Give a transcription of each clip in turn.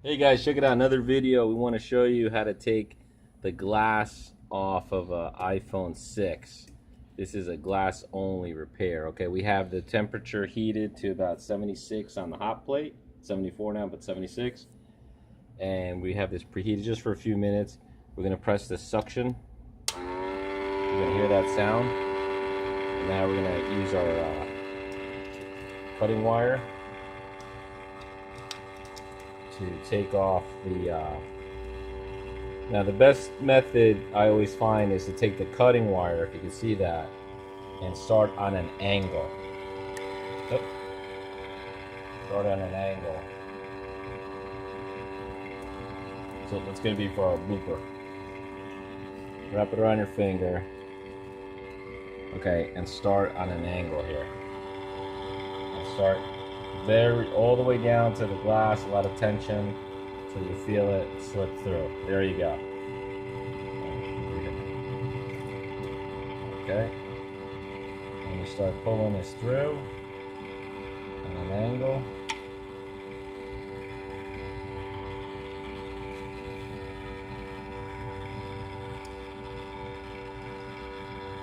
Hey guys, check it out, another video. We want to show you how to take the glass off of an iPhone 6. This is a glass only repair. Okay, we have the temperature heated to about 76 on the hot plate, 74 now, but 76. And we have this preheated just for a few minutes. We're going to press the suction. You're going to hear that sound. And now we're going to use our cutting wire to take off the now the best method I always find is to take the cutting wire, if you can see that, and start on an angle. Start on an angle. So that's going to be for our blooper. Wrap it around your finger. Okay, and start on an angle here. And start all the way down to the glass, a lot of tension, so you feel it slip through. There you go. Okay. And you start pulling this through on an angle.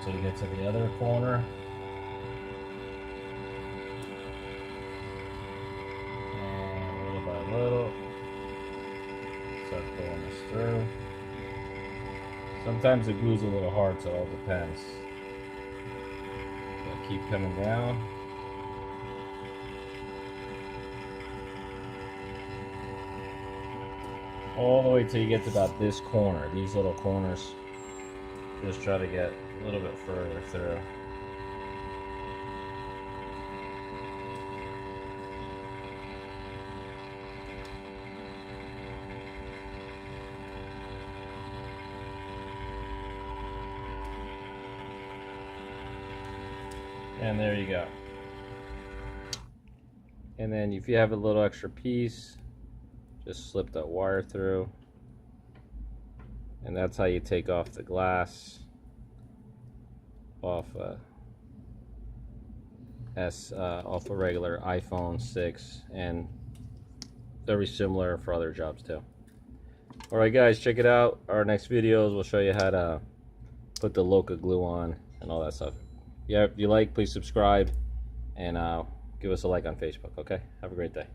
So you get to the other corner. Little, start pulling this through. Sometimes the glue's a little hard, so it all depends. So keep coming down. All the way till you get to about this corner, these little corners. Just try to get a little bit further through. And there you go. And then if you have a little extra piece, just slip that wire through. And that's how you take off the glass off off a regular iPhone 6, and very similar for other jobs too. Alright guys, check it out. Our next videos will show you how to put the Loka glue on and all that stuff. Yeah, if you like, please subscribe and give us a like on Facebook. Okay, have a great day.